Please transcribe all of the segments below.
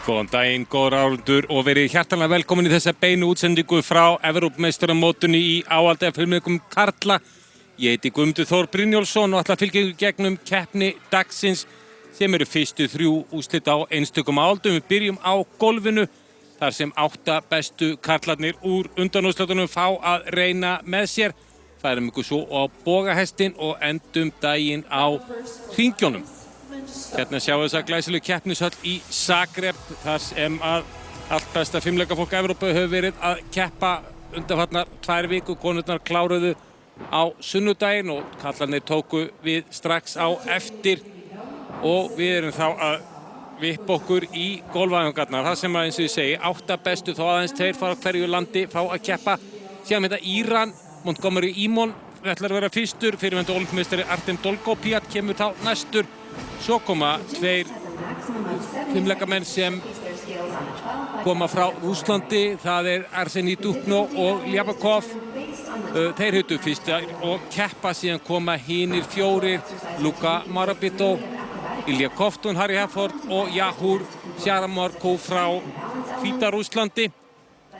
Góðan daginn, góður áhorfendur og verið hjartanlega velkomin í þessa beinu útsendingu frá Evrópumeistaramótinu í áhaldafimleikum karla. Ég heiti Guðmundur Þór Brynjólfsson og ætla að fylgja ykkur gegnum keppni dagsins sem eru fyrstu 3 úrslit á einstökum áhaldum. Við byrjum á golfinu þar sem 8 bestu karlarnir úr undanúrslitunum fá að reyna með sér. Færum ykkur svo á bogahestin og endum daginn á hringjónum. Hérna sjáum við þessa glæsilegu keppnishöll í Zagreb þar sem að allt besta fimleikafólk Evrópu hefur verið að keppa undanfarnar 2 vikur. Konurnar kláruðu á sunnudaginn og kallarnir tóku við strax á eftir og við erum þá að vippa okkur í golfæfingarnar. Það sem að eins og ég segi, 8 bestu þó aðeins 2 frá hverju landi fá að keppa. Síðan þetta Íran, Montgomery Imon ætlar að vera fyrstur, fyrirverandi ólympíumeistari Artem Dolgopyat kemur þá næstur. Svo koma 2 fimleikamenn sem koma frá Rússlandi, það er Arseniy Dukno og Lyabakov. Þeir hlutu fyrst og keppa, síðan koma hinir 4, Luka Marabito, Ilya Kovtun, Harry Hefford og Yahur Sharamorko frá Hvíta-Rússlandi.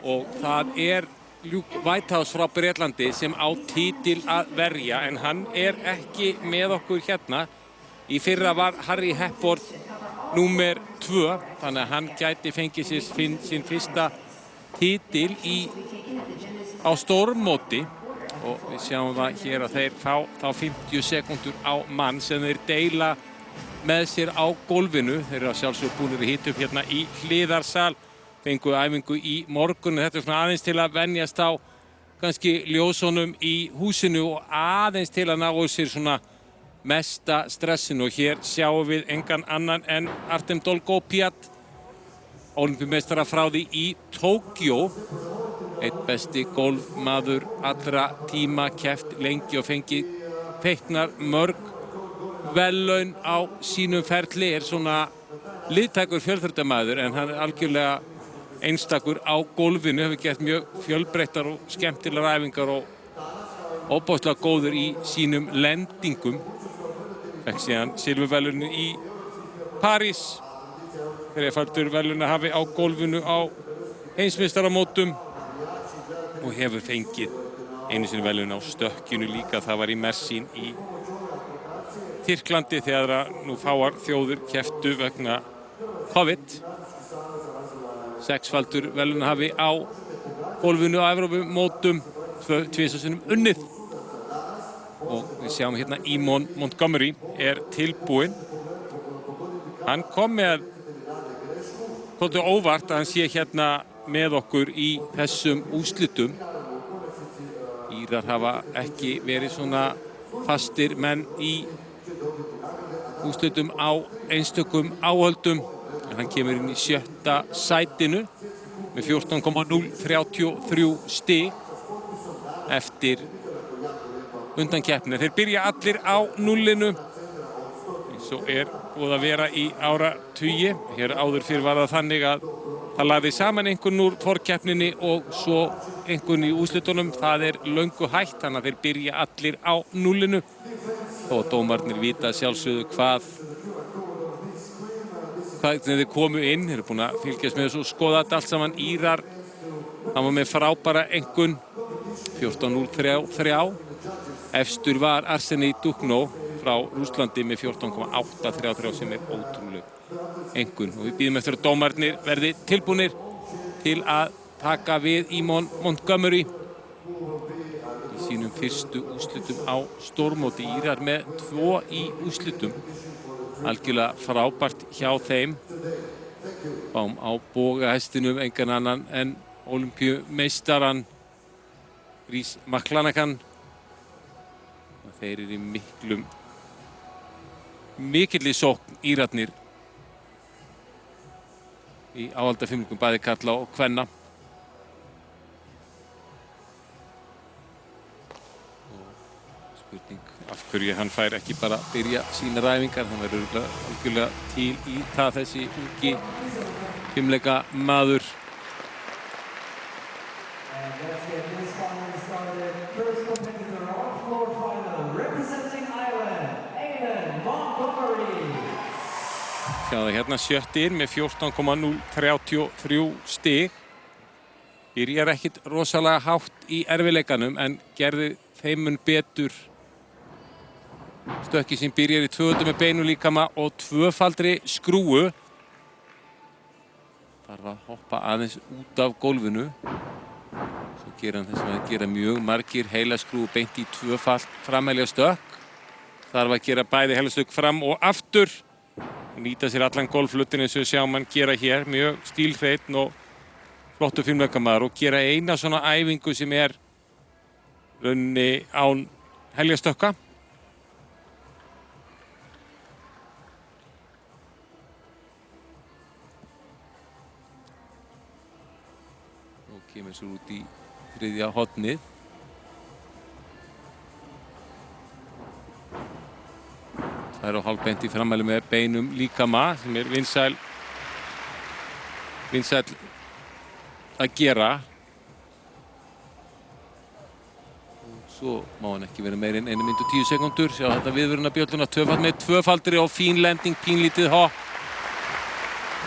Og það er Luke Whitehouse frá Bretlandi sem á titil að verja, en hann er ekki með okkur hérna. Í fyrra var Harry Hefford númer 2, þannig að hann gæti fengið sinn fyrsta titil á stórmóti. Og við sjáum það hér að þeir fá þá 50 sekúndur á mann sem þeir deila með sér á gólfinu. Þeir eru að sjálfsögðu búnir að hita upp hérna í hliðarsal, fengu æfingu í morgun. Þetta er svona aðeins til að venjast á kannski ljósunum í húsinu og aðeins til að ná sér svona mesta stressinu. Og hér sjáum við engan annan en Artem Dolgopyat, ólympíumeistara frá því í Tókjó. Einn besti golfmaður allra tíma, keppt lengi og fengið feiknar mörg verðlaun á sínum ferli. Er svona liðtækur fjölþrautamaður en hann er algjörlega einstakur á golfinu. Hefur gert mjög fjölbreyttar og skemmtilegar æfingar og óbáslega góður í sínum lendingum. Fekk síðan silfurverðlaunin í París, þrefaldur verðlaunahafi á golfinu á heimsmeistaramótum og hefur fengið einu sinni verðlaun á stökkinu líka. Það var í Mersin í Tyrklandi þegar nú fáar þjóðir kepptu vegna COVID. 6-faldur verðlaunahafi á golfinu á Evrópumótum, 2 sinnum unnið. Og við sjáum hérna Imon Montgomery er tilbúinn. Hann kom með svolítið óvart að hann sé hérna með okkur í þessum úrslitum. Írar hafa ekki verið svona fastir menn í úrslitum á einstökum áhöldum. En hann kemur inn í 7. sætinu með 14,033 stig eftir undankeppni. Þeir byrja allir á 0. Svo er búið að vera í áratugi. Hér áður fyrir var það þannig að það lagði saman einhvern úr forkeppninni og svo einhvern í úrslitunum. Það er löngu hætt, þannig að þeir byrja allir á 0. Þó að dómarnir vita sjálfsögðu hvernig þeir komu inn. Þeir eru búin að fylgjast með þessu og skoða þetta allt saman. Írar, hann var með frábæra einhvern, 14,033. Efstur var Arseniy Dukno frá Rússlandi með 14,833 sem er ótrúleg einhvern. Og við bíðum eftir að dómarnir verði tilbúnir til að taka við Imon Montgomery í sínum fyrstu úrslitum á stórmóti. Írar með 2 í úrslitum. Algjörlega frábært hjá þeim. Bám á bogahestinum engan annan en ólympíumeistaran Rhys McClanahan. Þeir eru í mikilli sókn Írarnir í áhaldafimleikum bæði karla og kvenna. Og spurning af hverju hann fær ekki bara byrja sínar æfingar. Hann verður algjörlega til í það, þessi ungi fimleikamaður. Sjáðu hérna sjötti inn með 14,033 stig. Byrjar ekkit rosalega hátt í erfiðleikanum en gerði þeim mun betur. Stökki sem byrjar í 200 með beinu líkama og 2-faldri skrúu. Þarf að hoppa aðeins út af gólfinu. Svo gera hann þess að gera mjög margir heilaskrúu beint í 2-fald framhælja stökk. Þarf að gera bæði heilastökk fram og aftur. Nýta sér allan golflutin eins og við sjáum hann gera hér. Mjög stílhreinn og flottur fimleikamaður og gera eina svona æfingu sem rauninni án helgastökka. Og kemur svo út í þriðja hornið. Það á hálfbeint í framhæli með beinum líkama sem vinsæl að gera. Og svo má hann ekki vera meira en 1 mínútu og 10 sekúndur. Sjá þetta viðvörunarbjölluna, tvöfald með tvöfaldri og fín lending, pínlítið hopp.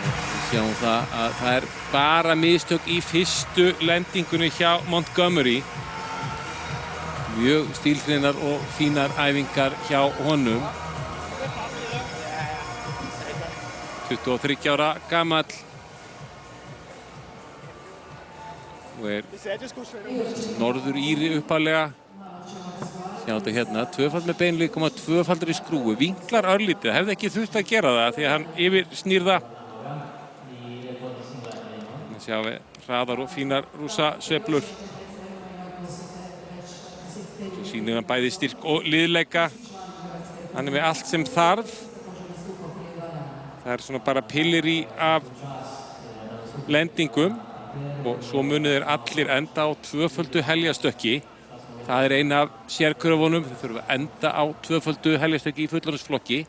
Við sjáum það að það bara mistök í fyrstu lendingunni hjá Montgomery. Mjög stílhreinar og fínar æfingar hjá honum. 23 ára gamall. Og norður íri upphaflega. Sjá þetta hérna, tvöfald með beinleikum og 2-faldri skrúu. Vinklar örlítið, hefði ekki þurft að gera það því að hann yfir snýrða. Þannig sjáum við hraðar og fínar rússasveiflur. Svo sýnir hann bæði styrk og liðleika. Hann með allt sem þarf. Það svona bara pilleri af lendingum og svo munið allir enda á 2-földu helgastökki. Það eina af sérkröfunum, þau þurfa að enda á 2-földu helgastökki í fullorðinsflokki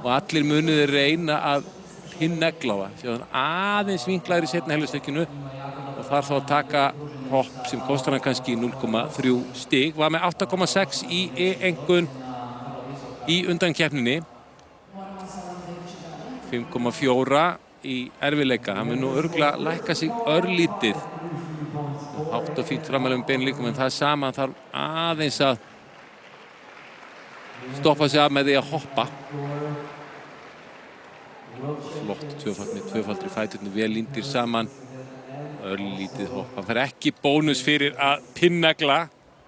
og allir munið reyna að pinnegla það. Sjáðu hann aðeins vinklaður í seinna helgastökkinu og þarf þá að taka hopp sem kostar hann kannski 0,3 stig. Var með 8,6 í einkunn í undankeppninni. 5,4 í erfiðleika. Hann mun nú örugglega lækka sig örlítið. Hátt og fínt framhæli með beinleikum en það sama þarf aðeins að stoppa sig af með því að hoppa. Flott tvöfaldri fæturnir vel líndir saman. Örlítið hopp. Hann fær ekki bónus fyrir að pinnegla.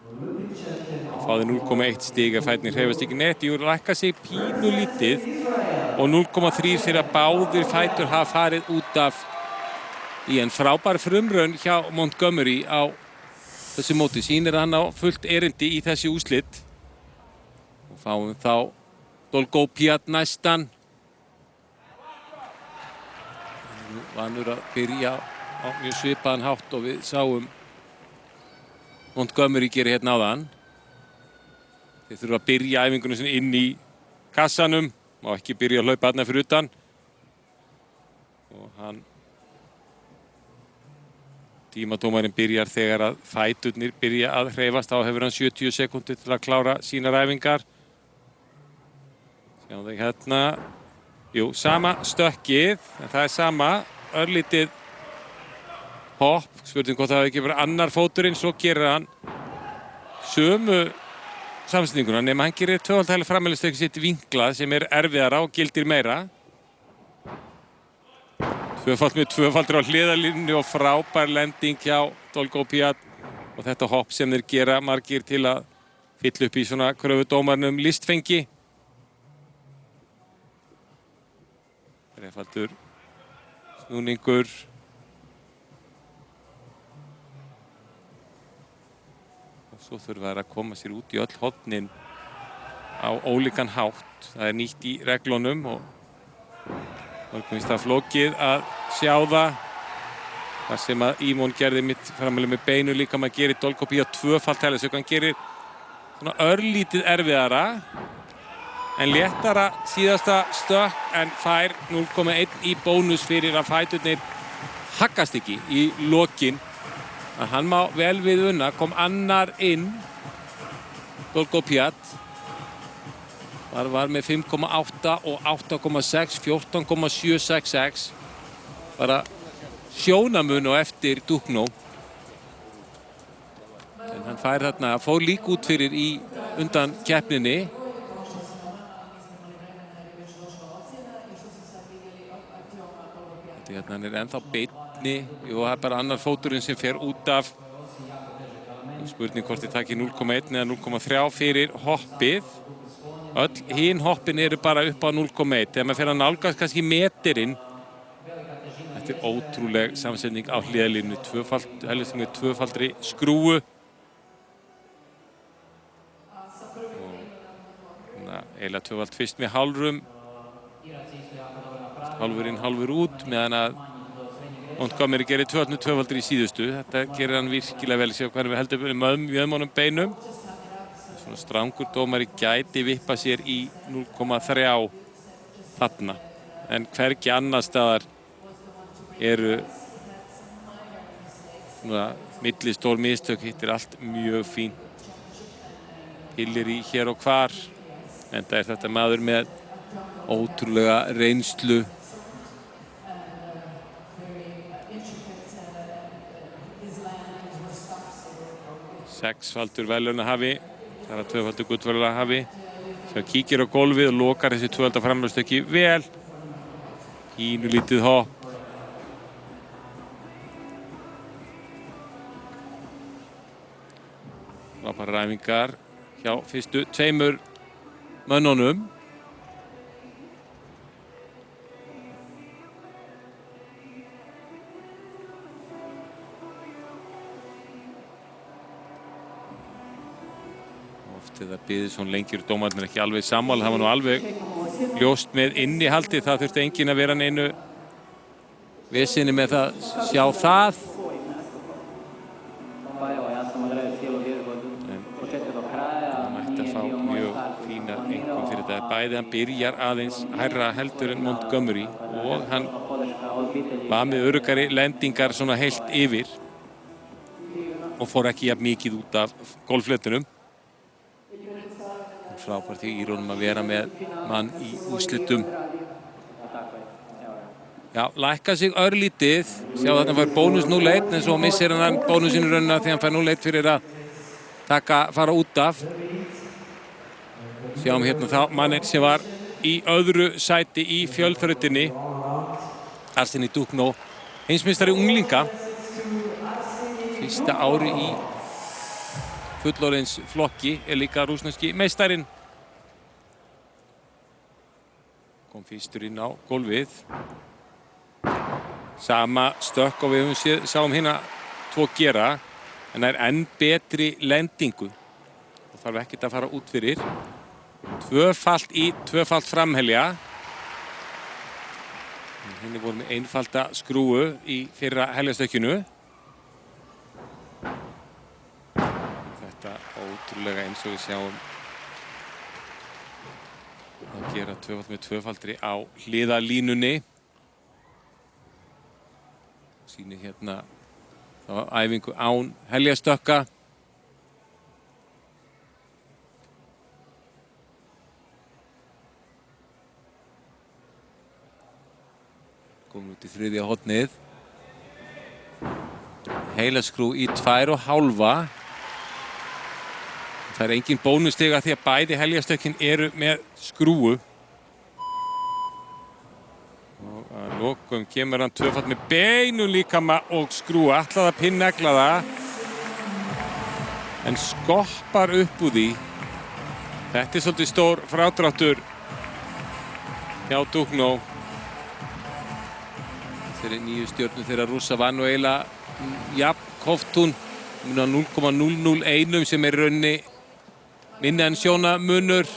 Hann fáði 0,1 stig að fæturnir hreyfast ekki neitt. Jú, lækka sig pínulítið. Og 0,3 fyrir að báðir fætur hafa farið út af í en frábær frumraun hjá Montgomery á þessu móti. Sýnir hann á fullt erindi í þessi úrslit. Og fáum þá Dolgopiat næstan. Vanur að byrja á mjög svipaðan hátt og við sáum Montgomery gera hérna áðan. Þeir þurfa að byrja æfingunum sinni inn í kassanum. Má ekki byrja að hlaupa þarna fyrir utan. Og hann tímadómarinn byrjar þegar að fæturnir byrja að hreyfast. Þá hefur hann 70 sekúndur til að klára sínar æfingar. Sjáum þau hérna. Jú, sama stökkið. En það sama. Örlítið hopp. Spurning hvort það hefði ekki verið annar fóturinn. Svo gerir hann sömu samstillinguna, nema hann gerir tvöfaldhæli framhælistökki sitt vinklað sem erfiðara og gildir meira. Tvöfald með tvöfaldri á hliðarlínu og frábær lending hjá Dolgopiat og þetta hopp sem þeir gera margir til að fylla upp í svona kröfudómarnum listfengi. Þrefaldur snúningur. Svo þurfa þær að koma sér út í öll hornin á ólíkan hátt. Það nýtt í reglunum og það finnst það flókið að sjá það. Það sem að Ímon gerði mitt framhæli með beinu líka maður gerir Dolgopiat tvöfalt helgastökk. Hann gerir svona örlítið erfiðara en léttara síðasta stökk en fær 0,1 í bónus fyrir að fæturnir haggast ekki í lokin. Hann má vel við unna, kom annar inn, Dolgopiat. var með 5,8 og 8,6, 14,766. Bara sjónamun og eftir Duchnó. En hann fær þarna, fór líka út fyrir í undan keppninni. Hérna hann ennþá beinni. Jú, það bara annar fóturinn sem fer út af. Spurning hvort þið takir 0,1 eða 0,3 fyrir hoppið. Öll hinn hoppin eru bara upp á 0,1. Þegar maður fer að nálgast kannski meterinn. Þetta ótrúleg samsetning á hliðarlínu. Tvöfaldri skrúu. Eiginlega tvöfald fyrst með hálfrum. Hálfur inn, hálfur út, meðan að Montgomery gerir tvöfaldur í síðustu. Þetta gerir hann virkilega vel. Sjá hvernig við heldur mjöðmónum beinum. Svona strangur dómari gæti vippa sér í 0,3 þarna. En hvergi annar staðar eru svona millistór mistök. Hitt allt mjög fínt. Pillir í hér og hvar. Enda þetta maður með ótrúlega reynslu. Sexfaldur verðlaunahafi, það er tvöfaldur gullverðlaunahafi. Svo kíkir á gólfið og lokar þessi tvöfalda framlagstöki vel. Pínulítið hopp. Frábærar æfingar hjá fyrstu tveimur mönnunum. Eða biðið svona lengir dómarnir ekki alveg sammála. Það var nú alveg ljóst með innihaldi. Það þurfti enginn að vera neinu vesinni með það sjá það. En hann ætti að fá mjög fína einkum fyrir þetta. Bæði hann byrjar aðeins hærra heldur en Montgomery og hann var með öruggari lendingar svona heilt yfir og fór ekki jafn mikið út af golffletunum. Frábært í Írónum að vera með mann í úrslitum. Já, lækka sig örlítið. Sjá þarna fær bónus 0-1 en svo missir hann bónusinu raunina þegar hann fær 0-1 fyrir að fara út af. Sjáum hérna þá manninn sem var í öðru sæti í fjölþrautinni. Arseni Duchnó, heimsmeistari unglinga. Fyrsta ári í fullorðins flokki er líka rússneski meistarinn. Kom fyrstur inn á gólfið. Sama stökk og við sáum hérna tvo gera, en það er enn betri lendingu. Það þarf ekkert að fara út fyrir. Tvöfalt í, tvöfalt framhelja. Hérna vorum við einfalda skrúu í fyrra helgastökkinu. Ótrúlega eins og við sjáum að gera tvöfald með tvöfaldri á hliðarlínunni. Sýnir hérna þá æfingu án helgastökka. Komum út í þriðja hornið. Heilaskrú í 2,5. Það er engin bónustiga því að bæði helgastökkin eru með skrúu. Og að lokum kemur hann tvöfalt með beinu líkama og skrúu. Ætlaði að pinnegla það. En skoppar upp úr því. Þetta er svolítið stór frádráttur hjá Duchnó. Þeirri nýju stjörnu þeirra Rússa var nú eiginlega jafn Koftún. 0,001 sem er raunni minni en sjónamunur.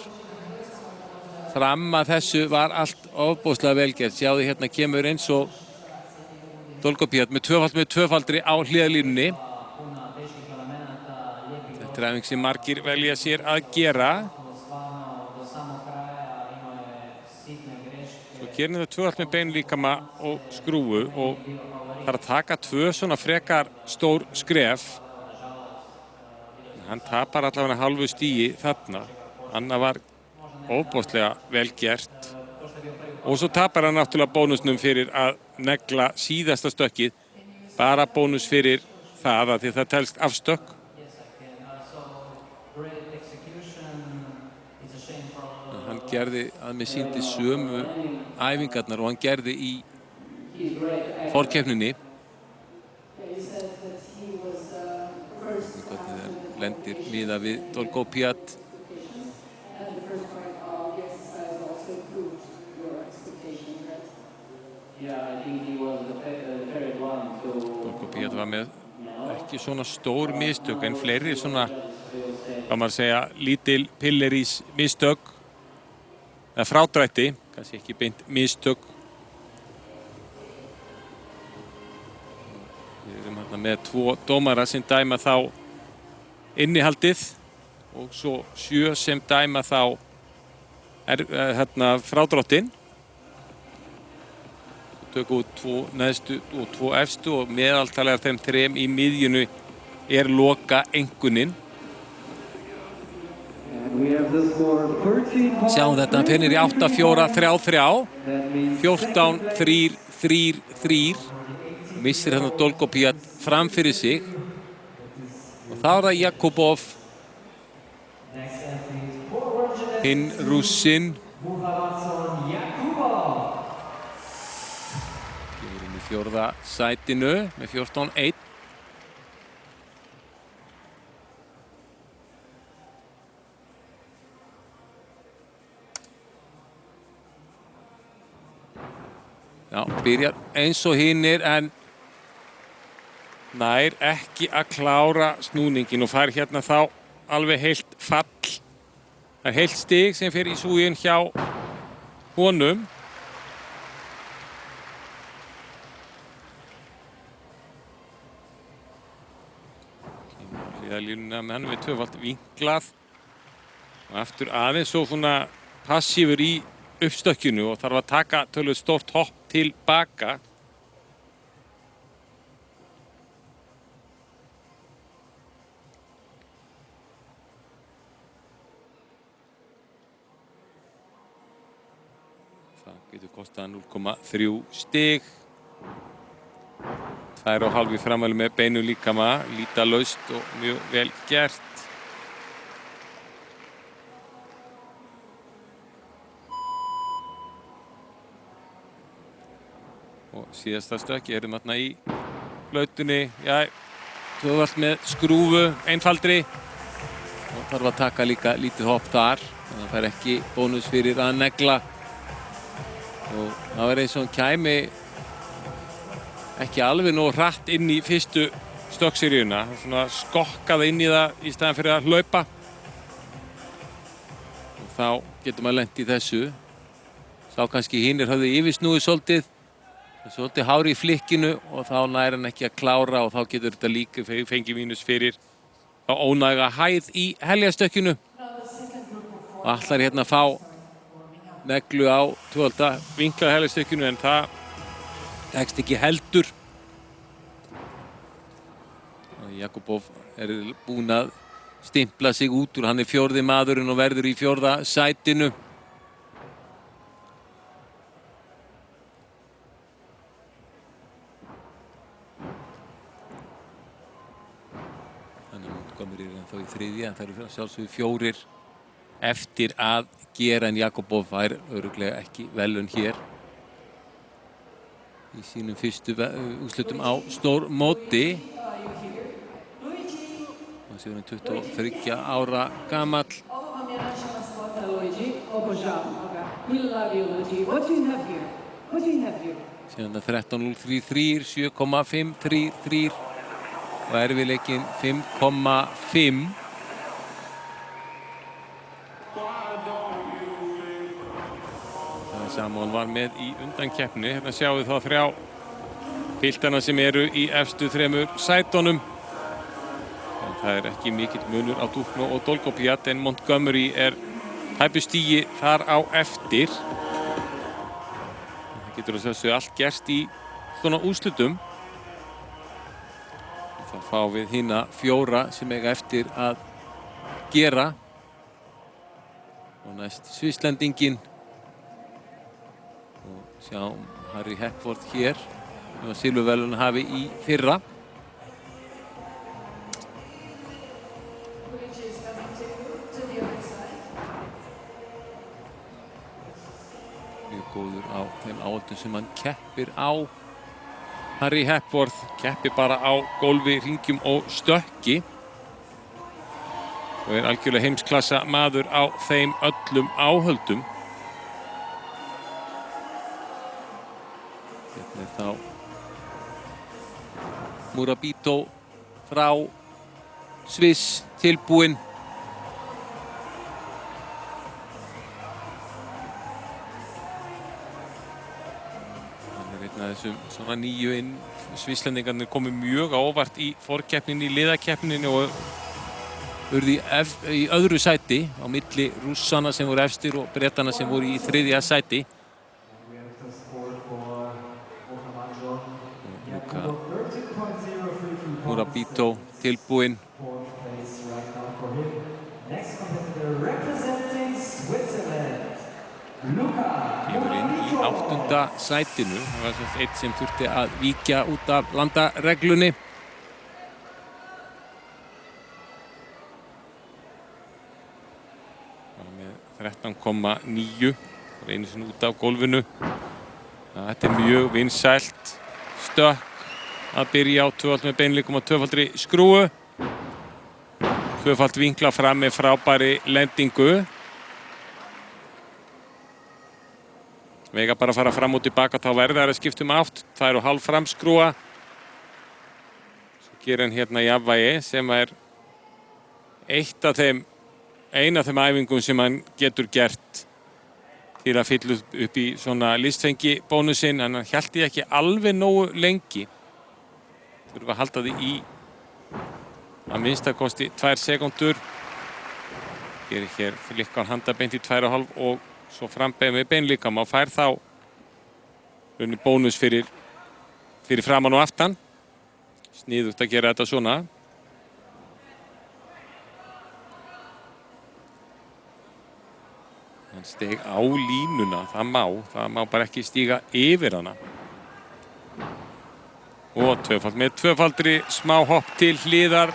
Fram að þessu var allt ofboðslega velgert. Sjáðu hérna kemur eins og Dolgopíat með tvöfaldri á hliðarlínunni. Þetta er æfing sem margir velja sér að gera. Svo gerir þetta tvöfald með beinlíkama og skrúu og það er að taka tvö svona frekar stór skref. Hann tapar allavega hálfu stigi þarna. Anna var Óbóðslega vel gert. Og svo tapar hann náttúrulega bónusnum fyrir að negla síðasta stökkið. Bara bónus fyrir það að því það telst afstökk. Hann gerði að mér sýndi sömu æfingarnar og hann gerði í forkeppninni. Hvernig það lendir miðað við Dolgopiyat. Dolgopiyat var með ekki svona stór mistök en fleiri svona, hvað maður segja, lítil pillerís mistök eða frádrætti, kannski ekki beint mistök. Við erum hérna með 2 dómara sem dæma þá innihaldið og svo 7 sem dæma þá frádráttinn. Tökum út 2 neðstu og 2 efstu og meðaltalið af þeim 3 í miðjunu loka einkunnin. Sjáum þetta, hann finnir í 8-4-3-3, 14-3-3-3, missir hérna Dolgopiyat fram fyrir sig og þá það Jakubov, hinn Rússinn. Kemur inn í 4. sætinu með 14-1. Já, byrjar eins og hinnir en nær ekki að klára snúningin og fær hérna þá alveg heilt fall. Það heilt stig sem fer í súginn hjá honum. Hliðarlínuna með hann við tvöfalt vinklað og aftur aðeins svo svona passífur í uppstökkinu og þarf að taka tölvöld stórt hopp tilbaka. Það getur kostað 0,3 stig. 2,5 í framhæli með beinu líkama, lítalaust og mjög vel gert. Og síðasta stökk, erum þarna í flautunni, tvöfalt með skrúfu, einfaldri. Og þarf að taka líka lítið hopp þar, þannig að það er ekki bónus fyrir að negla. Og það var eins og hann kæmi ekki alveg nóg hratt inn í fyrstu stökkseríuna. Svona skokkaði inn í það í staðan fyrir að hlaupa. Og þá getur maður lent í þessu. Sá kannski hinnir höfðu yfirsnúið svolítið. Svolítið hári í flikkinu og þá nær hann ekki að klára og þá getur þetta líka fengið mínus fyrir þá ónæga hæð í heljarstökkinu. Og ætlar hérna að fá neglu á tvölda vinklað heljarstökkinu en það tekst ekki heldur. Og Jakubov er búinn að stimpla sig út úr, hann er 4. maðurinn og verður í 4. sætinu. Montgomery er ennþá í 3. en það eru sjálfsögðu 4 eftir að gera en Jakubov fær örugglega ekki velun hér í sínum fyrstu úrslitum á stórmóti. Það sé hann 23 ára gamall. Síðan 13.033, 7,533 og erfiðleikinn 5,5. Það er sama hann var með í undankeppni. Hérna sjáum við þá 3 piltana sem eru í efstu 3 sætunum. En það er ekki mikill munur á Duchno og Dolgopiyat en Montgomery er tæpu stigi þar á eftir. Það getur að þessu allt gerst í svona úrslitum. Þá fáum við hina 4 sem eiga eftir að gera. Og næst Svisslendingin. Og sjáum Harry Hepworth hér. Sem var silfurverðlaun hafi í fyrra. Mjög góður á þeim áhaldum sem hann keppir á. Harry Hepworth keppir bara á gólfi, hringjum og stökki. Og algjörlega heimsklassa maður á þeim öllum áhöldum. Hérna þá Murabito frá Sviss tilbúinn. Hann einn af þessum svona nýju inn. Svisslendingarnir komu mjög á óvart í forkeppninni, í liðakeppninni og urðu í öðru sæti á milli Rússana sem voru efstir og Bretana sem voru í þriðja sæti. Murabito tilbúinn. Kemur inn í 8. sætinu. Það var eitt sem þurfti að víkja út af landareglunni. Með 13,9. Það er einu sinni út af gólfinu. Þetta er mjög vinsælt stökk að byrja á tvöfald með beinlikum og tvöfaldri skrúu. Tvöfald vinkla fram með frábæri lendingu. Vega bara að fara fram og tilbaka, þá verður það að skipta um átt. 2,5 framskrúa. Svo gerir hann hérna jafnvægi sem er ein af þeim æfingum sem hann getur gert til að fylla upp í svona listfengi bónusinn, en hann hélt því ekki alveg nógu lengi. Þurfa að halda því í að minnstakosti 2 sekúndur. Gerir hér flikkan handabeint í 2,5 og svo frambeig með beinlíkama og fær þá bónus fyrir framan og aftan. Sniðugt að gera þetta svona. Hann steg á línuna, það má bara ekki stíga yfir hana. Og tvöfald með tvöfaldri, smá hopp til hliðar,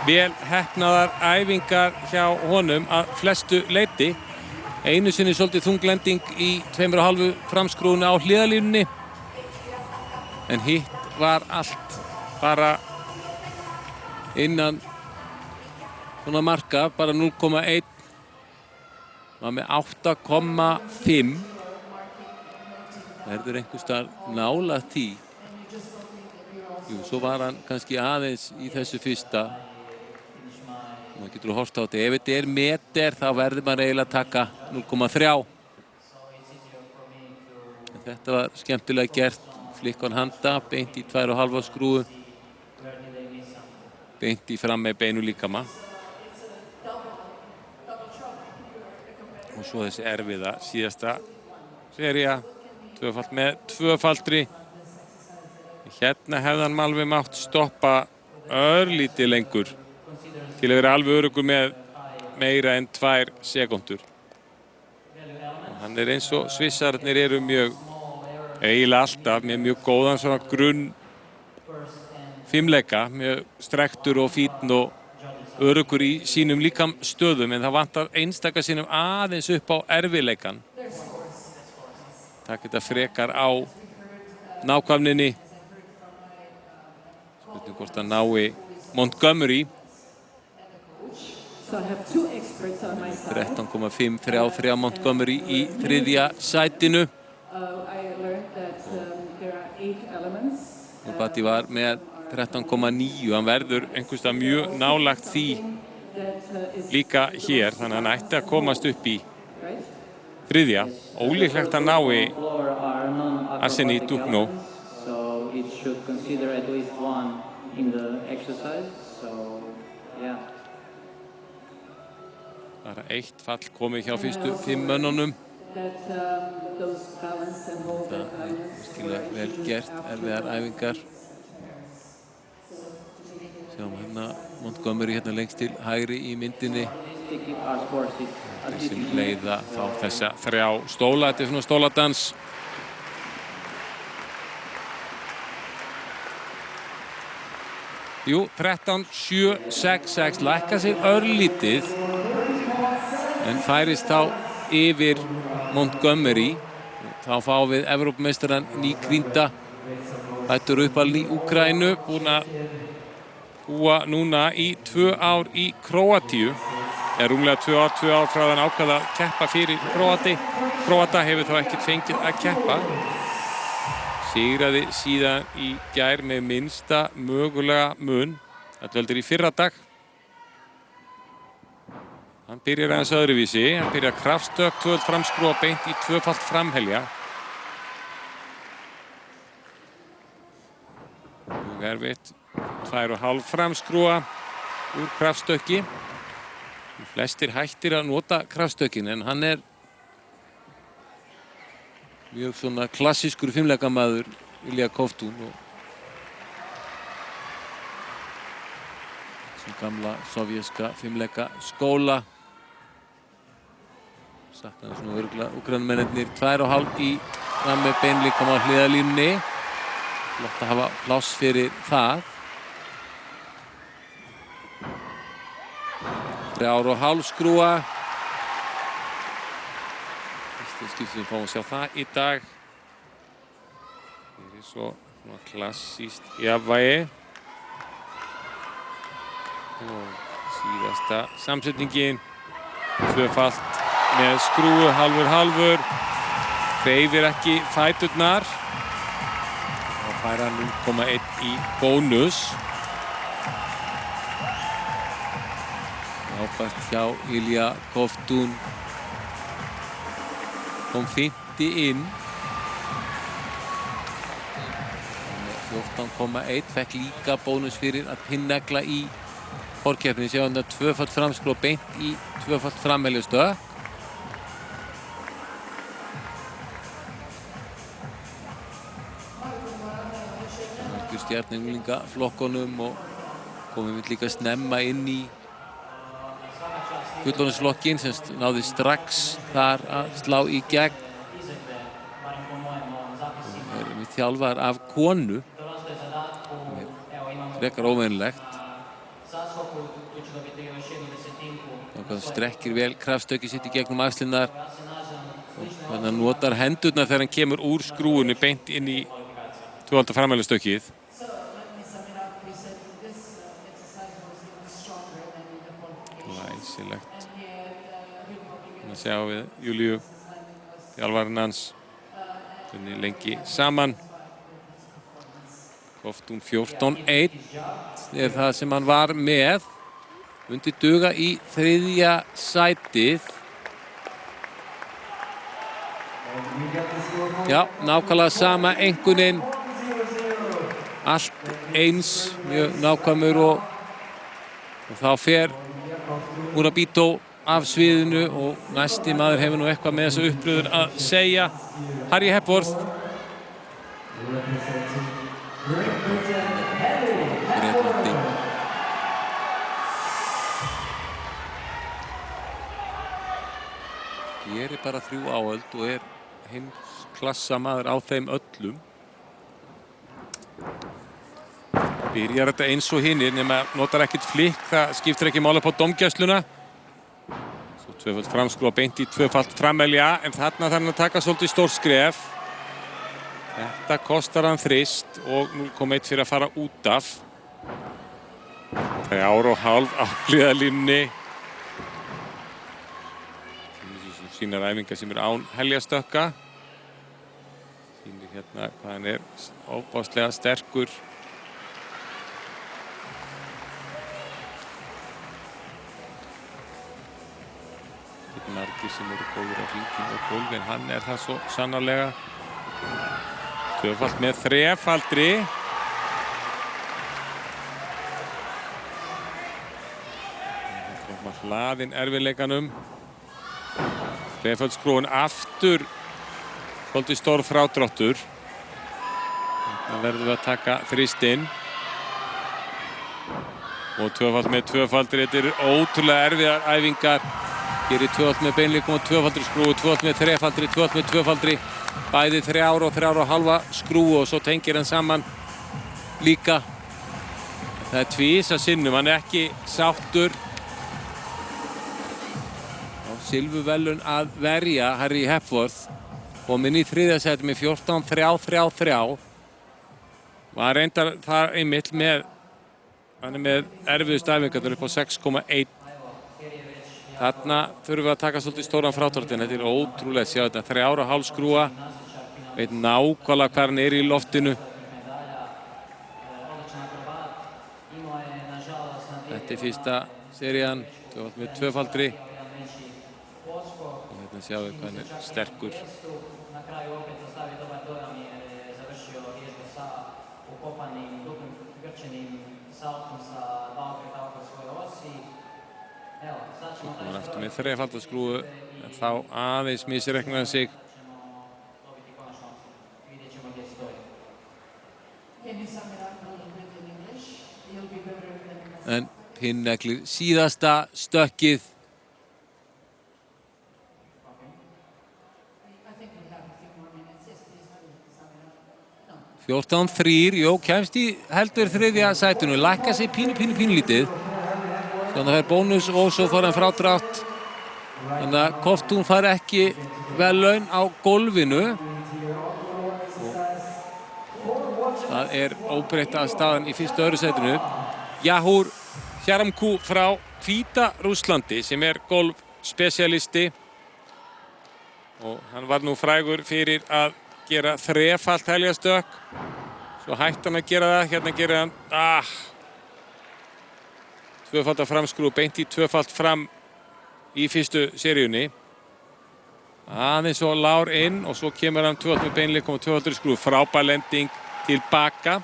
vel heppnaðar æfingar hjá honum að flestu leyti. Einu sinni svolítið þunglending í 2,5 framskrúinu á hliðarlínunni. En hitt var allt bara innan svona marka, bara 0,1. Var með 8,5. Verður einhvers staðar nálægt því. Jú, svo var hann kannski aðeins í þessu fyrsta. Maður getur að horta á þetta. Ef þetta er meter þá verður maður eiginlega að taka 0,3. Þetta var skemmtilega gert. Flikkan handa, beint í 2,5 skrúu. Beint í fram með beinu líkama. Og svo þessi erfiða síðasta sería. Tvöfald með tvöfaldri. Hérna hefði hann alveg mátt stoppa örlítið lengur til að vera alveg öruggur með meira en 2 sekúndur. Hann er eins og svissararnir eru mjög, eiginlega alltaf, með mjög góðan svona grunn fimleika, mjög strekktur og fínn og öruggur í sínum líkamsstöðum, en það vantar einstaka sinnum aðeins upp á erfiðleikann. Takk þetta frekar á nákvæmninni. Spurning hvort að nái Montgomery. 13,533 Montgomery í þriðja sætinu. Og Batti var með 13,9. Hann verður einhverstað mjög nálægt því líka hér, þannig að hann ætti að komast upp í þriðja. Ólíklegt að nái Arseni Dukno. Bara 1 fall komið hjá fyrstu 5 mönnunum. Það er virkilega vel gert, erfiðar æfingar. Sjáum hérna Montgomery hérna lengst til hægri í myndinni. sem leiða þá þessa 3 stóla. Þetta svona stóladans. Jú, 13-7-6-6, lækka sig örlítið en færist þá yfir Montgomery. Þá fáum við Evrópumeistarann nýkrýnda, fæddur uppalinn í Úkraínu, búinn að búa núna í 2 ár í Króatíu. Rúmlega 2 ár frá þann ákvað að keppa fyrir Króata, hefur þá ekkert fengið að keppa. Sigraði síðan í gær með minnsta mögulega mun. Það veldur í fyrradag. Hann byrjar aðeins öðruvísi. Hann byrjar kraftstökk, 2 framskrúa beint í 2-falt framhelja. Mjög erfitt. 2,5 framskrúa úr kraftstökki. Flestir hættir að nota kraftstökkin en hann mjög svona klassískur fimleikamaður, Ilja Kovtun, og sem gamla sovjerska fimleikaskóla. Saknaði svona örugglega Úkraínumennirnir 2,5 í fram með beinlíkama á hliðarlínunni. Flott að hafa pláss fyrir það. 3,5 skrúa. Fyrsta skipti sem fáum að sjá það í dag. Það svo klassískt jafnvægi. Og síðasta samsetningin. 2-falt með skrúu, hálfur. Hreyfir ekki fæturnar. Og fær hann 0,1 í bónus. Ábært hjá Ilja Kovtun. Kom 50 inn. 14,1. Fekk líka bónus fyrir að pinnegla í forkeppni. Sjá hann að 2-falt framskrúa beint í 2-falt framhelgjustökk. Stjarnenglingaflokkunum og komum við líka snemma inn í fullorðinsflokkinn sem náði strax þar að slá í gegn. Við erum þjálfar af konu. Frekar óvenjulegt. Það strekkir vel kraftstökið sitt í gegnum axlirnar. Þannig að notar hendurnar þegar hann kemur úr skrúinu beint inn í 2-falt framhelgjustökkið. Glæsilegt. Þannig að sjá við Júlíu, þjálfarinn hans, lengi saman. Kovtun 14,1 það sem hann var með. Mundi duga í 3. sætið. Já, nákvæmlega sama einkunnin. Allt eins, mjög nákvæmur og þá fer Murabito af sviðinu og næsti maður hefur nú eitthvað með þessu uppröður að segja. Harry Hepworth. Bretlandi. Gerir bara 3 áhöld og heimsklassa maður á þeim öllum. Byrjar þetta eins og hinir nema notar ekkert flikk, það skiptir ekki máli upp á dómgæsluna. Svo 2-falt framskrúa beint í 2-falt framhelja en þarna þarf hann að taka svolítið stór skref. Þetta kostar hann þrist og 0,1 fyrir að fara út af. 3,5 á hliðarlínunni. Sínar æfingar sem án heljarstökka. Sýnir hérna hvað hann óbáslega sterkur. Margir sem eru góður á hringum og gólfi en hann það svo sannarlega. 2-falt með 3-faldri. Hlaðinn erfiðleikanum. 3-faldskrúin aftur. Svolítið stór frádráttur. Þannig verðum við að taka þristinn. Og tvöfald með tvöfaldri, þetta eru ótrúlega erfiðar æfingar. Gerir tvöfald með beinleikum og tvöfaldri skrúfu, tvöfald með þrefaldri, tvöfald með tvöfaldri. Bæði 3 og 3,5 skrúfu og svo tengir hann saman líka. Það er tvisa sinnum, hann er ekki sáttur. Og silfurverðlaun að verja Harry Hepworth. Kominn í 3. sæti með 14,333. Var reyndar þar einmitt með, hann er með erfiðustu æfingarnar upp á 6,1. Þarna þurfum við að taka svolítið stóran frádráttinn. Þetta er ótrúlega, sjá þetta, 3,5 skrúfa. Veit nákvæmlega hvað hann er í loftinu. Þetta er fyrsta serían, með tvöfaldri. Og hérna sjáum við hvað hann er sterkur. Svo kom hann aftur með þrefaldarskrúfu, en þá aðeins misreiknaði sig. En pinneglir síðasta stökkið. 14,3, jó, kemst í heldur 3. sætinu, lækka sig pínlítið. Þannig að það er bónus og svo fær hann frádrátt. Þannig að Koftún fær ekki verðlaun á gólfinu. Og það er óbreytta staðan í 1. og 2. sætinu. Yahur Hyaramku frá Hvíta-Rússlandi sem er golfspesialisti. Og hann var nú frægur fyrir að gera þrefalt heljarstökk. Svo hætti hann að gera það. Hérna gerir hann tvöfaldar framskrúfu beint í tvöfald fram í 1. seríunni. Aðeins og lár inn og svo kemur hann tvöfald með beinleikum og tvöfaldri skrúfu. Frábær lending tilbaka.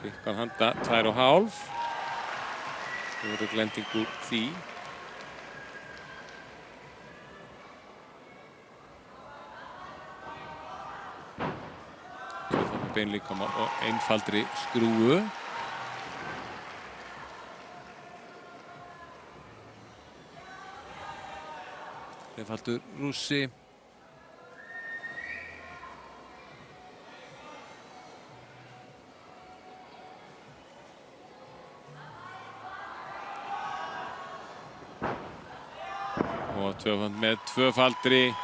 Klukkan handa 2,5. Það verður lending úr því. Beinleikama og einfaldri skrúfu. Einfaldur rússi. Og tvöfald með tvöfaldri.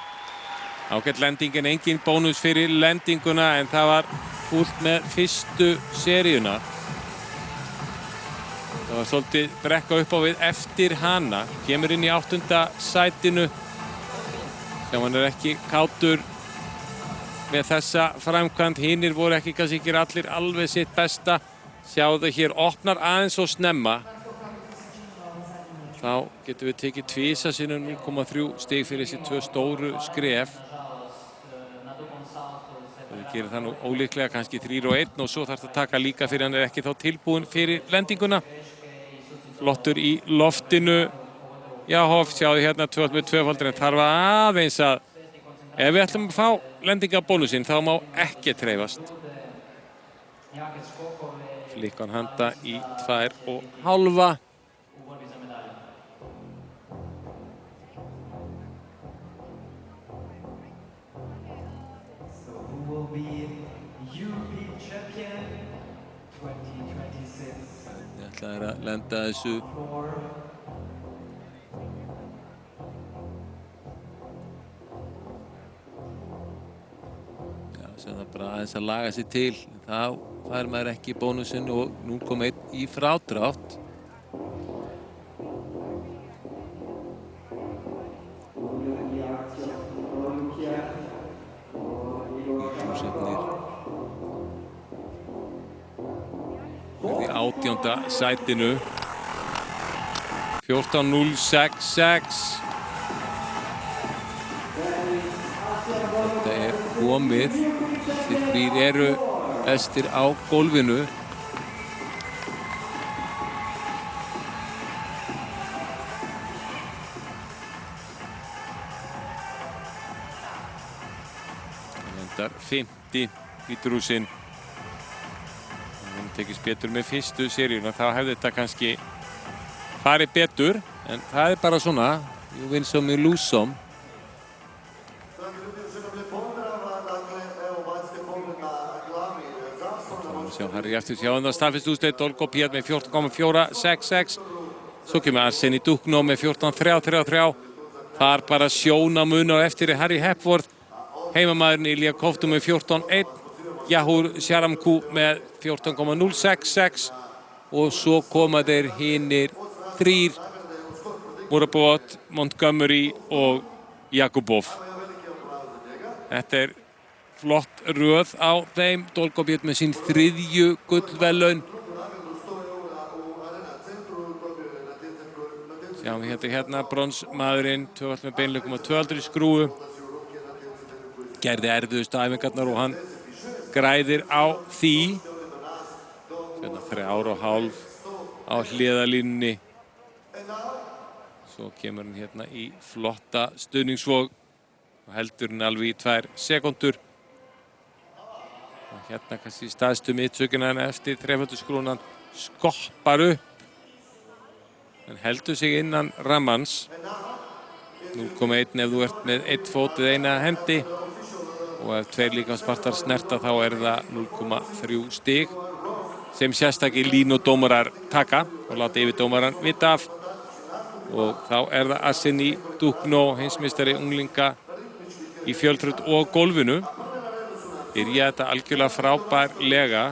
Ágætt lendingin, engin bónus fyrir lendinguna, en það var fullt með 1. seríuna. Það var svolítið brekka upp á við eftir hana. Kemur inn í 8. sætinu. Sjá, hann er ekki kátur með þessa framkvæmd. Hinir voru ekki kannski ekki allir alveg sitt besta. Sjáðu hér, opnar aðeins og snemma. Þá getum við tekið tvisa sinnum 0,3 stig fyrir þessi 2 stóru skref. Það gerir það nú ólíklega, kannski 3 og 1 og svo þarf það að taka líka fyrir hann er ekki þá tilbúin fyrir lendinguna. Flottur í loftinu. Já, Hoff, sjáðu hérna tvöfald með tvöfaldri, en þarf aðeins að ef við ætlum að fá lendingabónusinn þá má ekki treyfast. Flikkan handa í 2,5. Það er að lenda þessu. Já, sem það bara aðeins að laga sig til. Þá fær maður ekki bónusinn og 0,1 í frádrátt. Í 18. sætinu. 14,066. Þetta er komið. Þið 3 eru bestir á gólfinu. Það vendar 50 í drúsinn. tekist betur með fyrstu seríuna, þá hefði þetta kannski farið betur, en það er bara svona, you win some, you lose some. Harry eftir sjáðan staðfest úrslit, Dolgo Piat með 14,466. Svo kemur Arseni Dukno með 14,333. Þar bara sjónamun á eftir Harry Hepworth. Heimamaðurinn Ilya Kovtun með 14,1. Yahur Sharamku með 14,066. Og svo koma þeir hinir þrír. Murabot, Montgomery og Jakubov. Þetta er flott röð á þeim. Dolgo Piat með sín 3. gullverðlaun. Sjáum við hérna bronsmaðurinn, tvöfalt með beinleikum og tvöfaldur í skrúfu. Gerði erfiðustu æfingarnar og hann græðir á því. Hérna 3,5 á hliðalínunni. Svo kemur hann hérna í flotta stuðningsvog og heldur hann alveg í 2 sekúndur. Og hérna kannski staðstu mittsökina eftir þrefaldur skrúnan skoppar upp. En heldur sig innan rammans. 0,1 ef þú ert með 1 fót eða eina hendi. Og ef 2 líkamspartar snerta þá er það 0,3 stig. Sem sérstakir línudómarar taka og láta yfirdómarann vita af. Og þá er það Arseni Dukno, heimsmeistari unglinga í fjölþraut og golfinu. Byrja þetta algjörlega frábærlega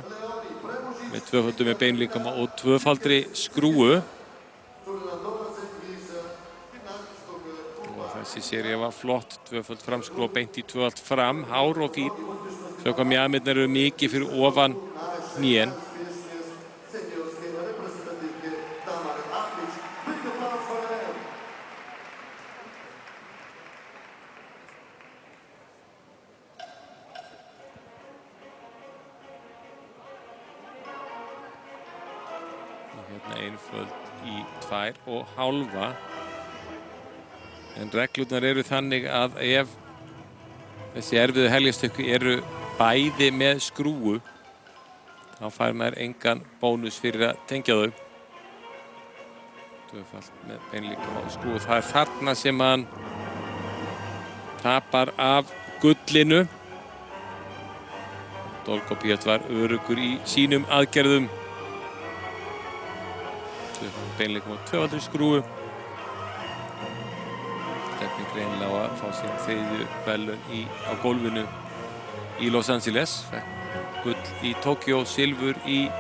með tvöfaldum með beinlíkama og tvöfaldri skrúu. Og þessi sería var flott, tvöfald framskrú og beint í tvöfald fram, hár og fín. Sjá hvað mjaðmirnar eru mikið fyrir ofan hnén. Einföld í 2,5. En reglurnar eru þannig að ef þessi erfiðu heljarstökku eru bæði með skrúu, þá fær maður engan bónus fyrir að tengja þau. Tvöfalt með beinlíkama og skrúu. Það er þarna sem hann tapar af gullinu. Dolgo Piat var öruggur í sínum aðgerðum. Beinleikum og tvöfaldri skrúu. Stefnir greinilega á að fá sér 3. verðlaun á gólfinu í Los Angeles. Gull í Tókjó, silfur í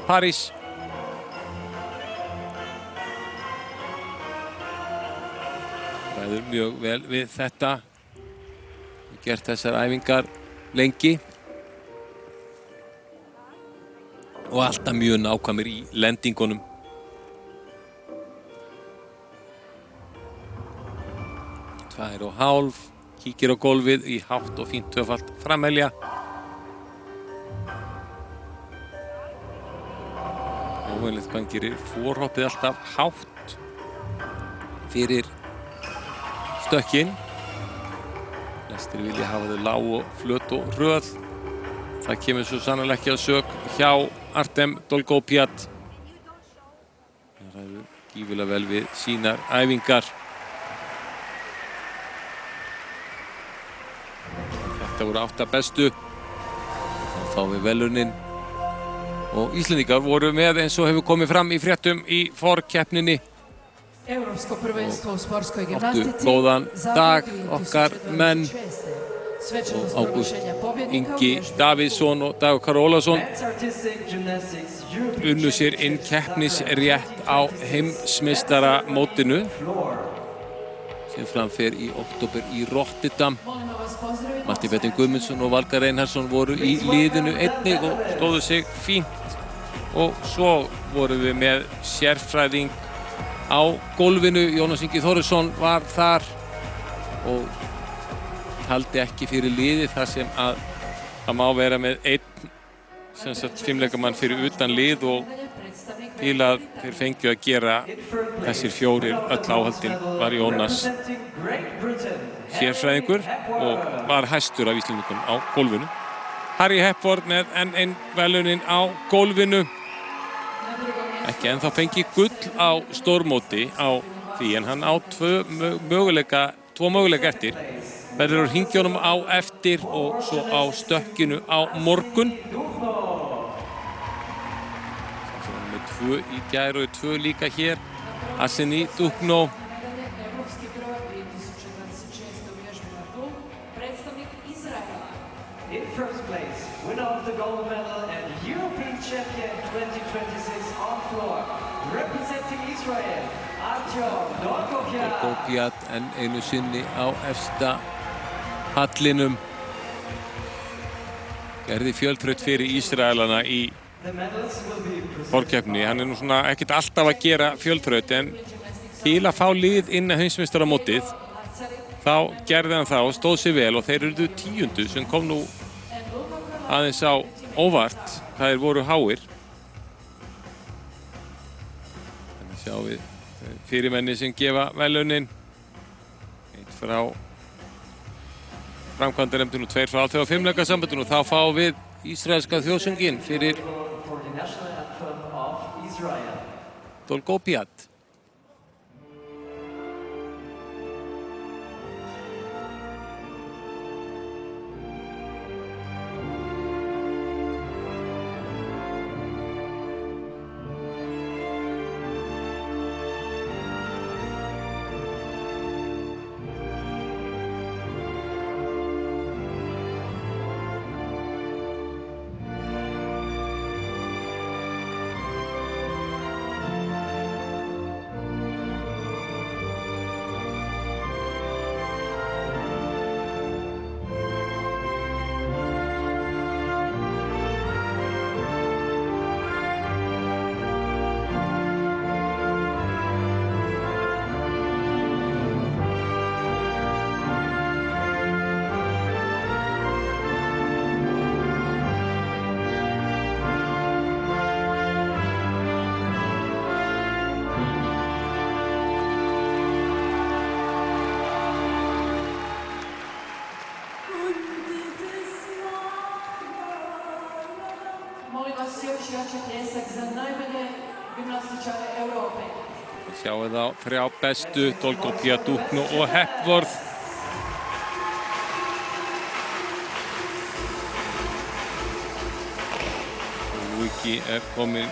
París. Ræður mjög vel við þetta. Gert þessar æfingar lengi. Og alltaf mjög nákvæmir í lendingunum. Það og hálf, kíkir á gólfið í hátt og fínt tvöfalt framhelja. Óvenjulegt hvað hann gerir forhoppið alltaf hátt fyrir stökkin. Flestir vilja hafa þau lág og flöt og hröð. Það kemur svo sannarlega ekki að sök hjá Artem Dolgo Piat. Það ræður gífurlega vel við sínar æfingar. Þetta voru 8 bestu. Þá fáum við verðlaunin. Og Íslendingar voru með eins og hefur komið fram í fréttum í forkeppninni. Áttu góðan dag okkar menn. Og Ágúst Ingi Davíðsson og Dagur Kári Ólafsson unnu sér inn keppnisrétt á heimsmeistaramótinu sem framfer í október í Rotterdam. Matti Björn Guðmundsson og Valgarð Einarsson voru í liðinu einnig og stóðu sig fínt. Og svo vorum við með sérfræðing á gólfinu. Jónas Ingi Þórisson var þar og taldi ekki fyrir liði þar sem að það má vera með einn fimmleikamann fyrir utan lið og til að þeir fengju að gera þessir 4 öll áhaldin var Jónas sérfræðingur og var hæstur af Íslendingum á gólfinu. Harry Hepworth með enn verðlaunin á gólfinu. Ekki ennþá fengið gull á stórmóti á því, en hann á tvo möguleika eftir. Verður á hringjónum á eftir og svo á stökkinu á morgun. Með 2 í gær og 2 líka hér. Arseni Dukno. In first place, winner of the gold medal and European champion 2026 on floor, representing Israel, Artyom Dolgopyat. Dolgopyat enn einu sinni á efsta pallinum. Gerði fjölþraut fyrir Ísraelana í forkeppni. Hann nú svona ekkert alltaf að gera fjölþraut, en til að fá lið inn að heimsmeistaramótið þá gerði hann það og stóð sér vel, og þeir eruðu 10. sem kom nú aðeins á óvart. Það voru háir. Þannig sjáum við fyrirmenni sem gefa verðlaunin. 1 frá framkvæmdanefndinni og 2 frá Alþjóðafimleikasambandinu, og þá fáum við ísraelska þjóðsönginn fyrir Dolgopyat. Sjáum þá 3 bestu, Dolgopyat, Dukno og Hepworth. Wiki komin.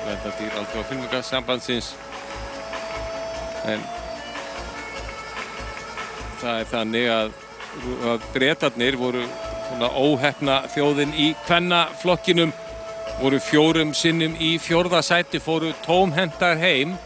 Verndardýr Alþjóðafimleikasambandsins. En það þannig að Bretarnir voru svona óheppna þjóðin í kvennaflokkinum, voru 4 sinnum í 4. sæti, fóru tómhentar heim.